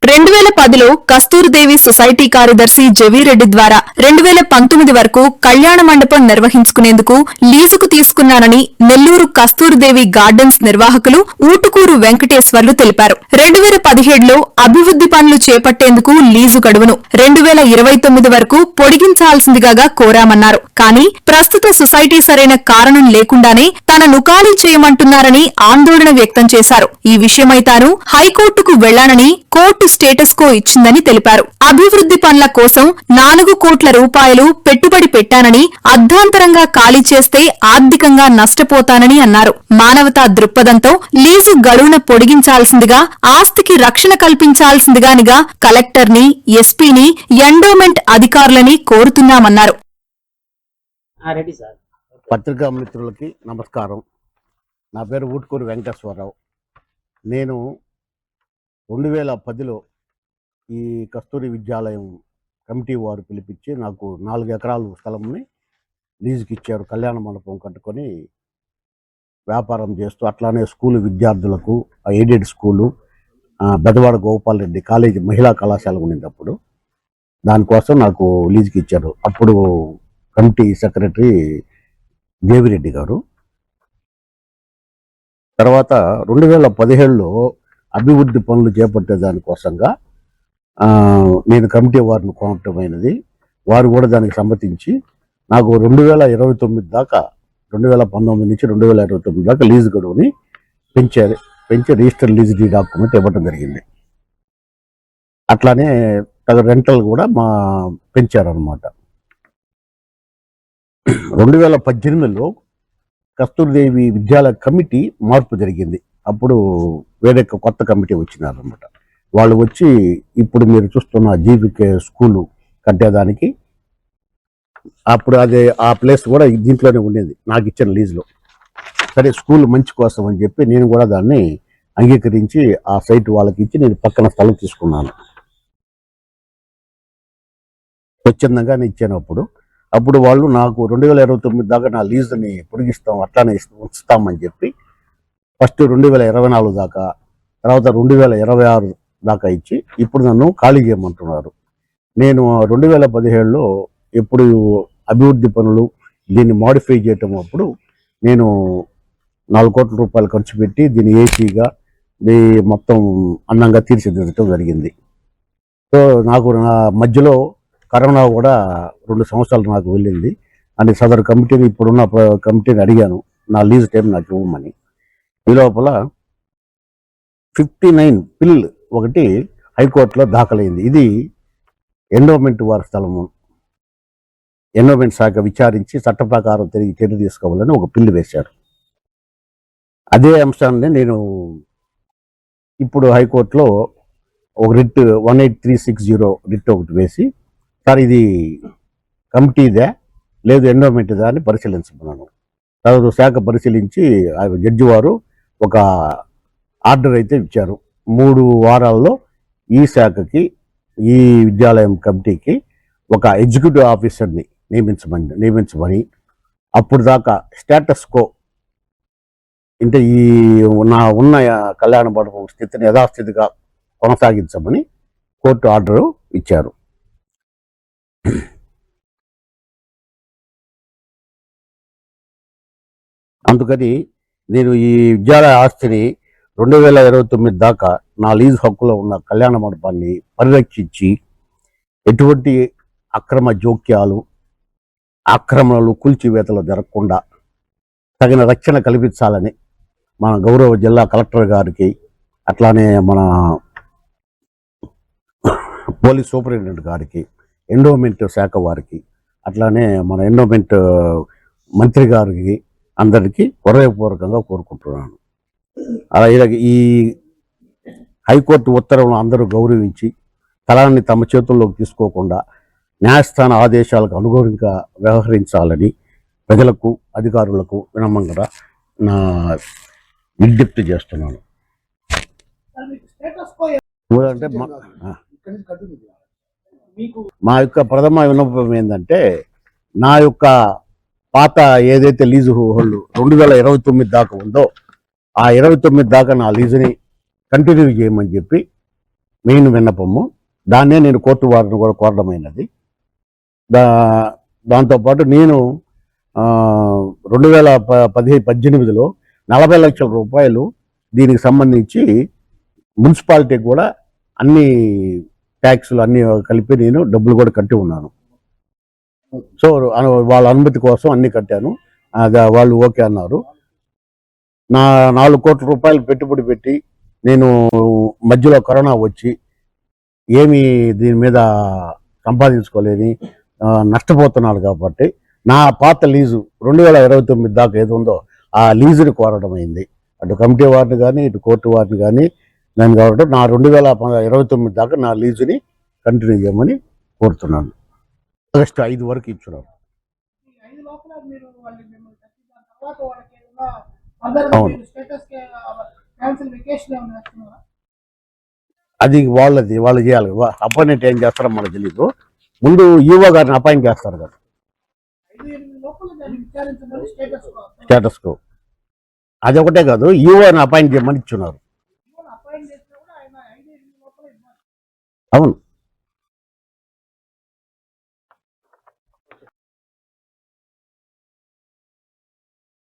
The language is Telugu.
2010లో కస్తూరిదేవి సొసైటీ కార్యదర్శి జవీరెడ్డి ద్వారా 2019 వరకు కళ్యాణ మండపం నిర్వహించుకునేందుకు లీజుకు తీసుకున్నానని నెల్లూరు కస్తూరిదేవి గార్డెన్స్ నిర్వాహకులు ఊటుకూరు వెంకటేశ్వర్లు తెలిపారు. 2017లో అభివృద్ది పనులు చేపట్టేందుకు లీజు గడువును 2029 వరకు పొడిగించాల్సిందిగా కోరామన్నారు. కానీ ప్రస్తుత సొసైటీ సరైన కారణం లేకుండానే తనను ఖాళీ చేయమంటున్నారని ఆందోళన వ్యక్తం చేశారు. ఈ విషయమై తాను హైకోర్టుకు వెళ్లానని కోర్టు స్టేటస్ కో ఇచ్చిందని తెలిపారు. అభివృద్ది పనుల కోసం 4 కోట్ల రూపాయలు పెట్టుబడి పెట్టానని అర్ధాంతరంగా ఖాళీ చేస్తే ఆర్థికంగా నష్టపోతానని అన్నారు. మానవతా దృక్పథంతో లీజు గడువున పొడిగించాల్సిందిగా, ఆస్తికి రక్షణ కల్పించాల్సిందిగానిగా కలెక్టర్ని, ఎస్పీని, ఎండోమెంట్ అధికారులని కోరుతున్నామన్నారు. పత్రికా మిత్రులకి నమస్కారం. నా పేరు ఊటుకూరు వెంకటేశ్వరరావు. నేను 2010లో ఈ కస్తూరి విద్యాలయం కమిటీ వారు పిలిపించి నాకు 4 ఎకరాలు స్థలంని లీజుకి ఇచ్చారు. కళ్యాణ మండపం కట్టుకొని వ్యాపారం చేస్తూ అట్లానే స్కూలు విద్యార్థులకు aided school Bedavada Gopal Reddy college మహిళా కళాశాల ఉండేటప్పుడు దానికోసం నాకు లీజుకి ఇచ్చారు. అప్పుడు కమిటీ సెక్రటరీ దేవిరెడ్డి గారు. తర్వాత 2017లో అభివృద్ధి పనులు చేపట్టే దానికోసంగా నేను కమిటీ వారిని కోరటమైనది. వారు కూడా దానికి సమ్మతించి నాకు 2029 దాకా 2019 నుంచి 2029 దాకా లీజు గడువుని పెంచి రిజిస్టర్ లీజ్ డీ డాక్యుమెంట్ ఇవ్వడం జరిగింది. అట్లానే రెంటల్ కూడా పెంచారనమాట. 2018లో కస్తూరిదేవి విద్యాలయ కమిటీ మార్పు జరిగింది. అప్పుడు వేరే కొత్త కమిటీ వచ్చినారనమాట. వాళ్ళు వచ్చి ఇప్పుడు మీరు చూస్తున్న జీవికే స్కూలు కట్టేదానికి అప్పుడు ఆ ప్లేస్ కూడా దీంట్లోనే ఉండేది నాకు ఇచ్చిన లీజులో. సరే స్కూల్ మంచి కోసం అని చెప్పి నేను కూడా దాన్ని అంగీకరించి ఆ సైట్ వాళ్ళకి ఇచ్చి నేను పక్కన స్థలం తీసుకున్నాను. స్వచ్ఛందంగానే ఇచ్చాను. అప్పుడు వాళ్ళు నాకు 2029 దాకా నా లీజుని పొడిగిస్తాం, అట్లానే ఉంచుతామని చెప్పి ఫస్ట్ 2024 దాకా, తర్వాత 2026 దాకా ఇచ్చి ఇప్పుడు నన్ను ఖాళీ చేయమంటున్నారు. నేను 2017లో ఎప్పుడు అభివృద్ధి పనులు దీన్ని మాడిఫై చేయటం అప్పుడు నేను 4 కోట్ల రూపాయలు ఖర్చు పెట్టి దీన్ని ఏసీగా మొత్తం అందంగా తీర్చిదిద్దటం జరిగింది. సో నాకు నా మధ్యలో కరోనా కూడా 2 సంవత్సరాలు నాకు వెళ్ళింది. అని సదరు కమిటీని ఇప్పుడున్న కమిటీని అడిగాను నా లీజ్ టైం నాకు ఇవ్వమని. ఈ లోపల 59 పిల్ ఒకటి హైకోర్టులో దాఖలైంది. ఇది ఎండోమెంట్ వారి స్థలము. ఎండోమెంట్ శాఖ విచారించి చట్ట ప్రకారం తిరిగి చర్య తీసుకోవాలని ఒక పిల్లు వేశారు. అదే అంశాన్ని నేను ఇప్పుడు హైకోర్టులో ఒక రిట్ 18360 రిట్ ఒకటి వేసి, సార్ ఇది కమిటీదే లేదు ఎండోమెంట్దా అని పరిశీలించమన్నాను. తర్వాత శాఖ పరిశీలించి జడ్జి వారు ఒక ఆర్డర్ అయితే ఇచ్చారు. 3 వారాల్లో ఈ శాఖకి, ఈ విద్యాలయం కమిటీకి ఒక ఎగ్జిక్యూటివ్ ఆఫీసర్ని నియమించమని అప్పుడు దాకా స్టేటస్ కో అంటే ఈ ఉన్న కళ్యాణ మండపం స్థితిని యథాస్థితిగా కొనసాగించమని కోర్టు ఆర్డరు ఇచ్చారు. అందుకని నేను ఈ విద్యాలయ ఆస్తిని 2029 దాకా నా లీజ్ హక్కులో ఉన్న కళ్యాణ మండపాన్ని పరిరక్షించి ఎటువంటి అక్రమ జోక్యాలు, ఆక్రమణలు, కూల్చివేతలు జరగకుండా తగిన రక్షణ కల్పించాలని మన గౌరవ జిల్లా కలెక్టర్ గారికి, అట్లానే మన పోలీస్ సూపరింటెండెంట్ గారికి, ఎండోమెంట్ శాఖ వారికి, అట్లానే మన ఎండోమెంట్ మంత్రి గారికి అందరికీ హృదయపూర్వకంగా కోరుకుంటున్నాను. అలాగే ఈ హైకోర్టు ఉత్తర్వులను అందరూ గౌరవించి స్థలాన్ని తమ చేతుల్లోకి తీసుకోకుండా న్యాయస్థాన ఆదేశాలకు అనుగుణంగా వ్యవహరించాలని ప్రజలకు, అధికారులకు వినమ్రంగా నా విజ్ఞప్తి చేస్తున్నాను. అంటే మా యొక్క ప్రథమ విన్నపం ఏంటంటే, నా యొక్క పాత ఏదైతే లీజు హోల్డ్ 2029 దాకా ఉందో ఆ 29 దాకా నా లీజుని కంటిన్యూ చేయమని చెప్పి మెయిన్ విన్నపము. దాన్నే నేను కోర్టు వారిని కూడా కోరడమైనది. దాంతోపాటు నేను 2018లో 40 లక్షల రూపాయలు దీనికి సంబంధించి మున్సిపాలిటీకి కూడా అన్ని ట్యాక్సులు అన్ని కలిపి నేను డబ్బులు కూడా కట్టి ఉన్నాను. సో వాళ్ళ అనుమతి కోసం అన్ని కట్టాను. వాళ్ళు ఓకే అన్నారు. నా 4 కోట్ల రూపాయలు పెట్టుబడి పెట్టి నేను మధ్యలో కరోనా వచ్చి ఏమీ దీని మీద సంపాదించుకోలేని నష్టపోతున్నాను కాబట్టి నా పాత లీజు 2029 దాకా ఏది ఉందో ఆ లీజుని కోరడం అయింది. అటు కమిటీ వారిని కానీ ఇటు కోర్టు వారిని కానీ నేను కాబట్టి నా 2029 దాకా నా లీజుని కంటిన్యూ చేయమని కోరుతున్నాను. ఆగస్టు 5 వరకు ఇచ్చున్నాను. అవును, అది వాళ్ళు చేయాలి. అపాయింట్ ఏం చేస్తారో మనకు తెలీదు. ముందు ఈవో గారిని అపాయింట్ చేస్తారు కదా, స్టేటస్ కో. అది ఒకటే కాదు, ఈవోని అపాయింట్ చేయమని ఇచ్చున్నారు. అవును,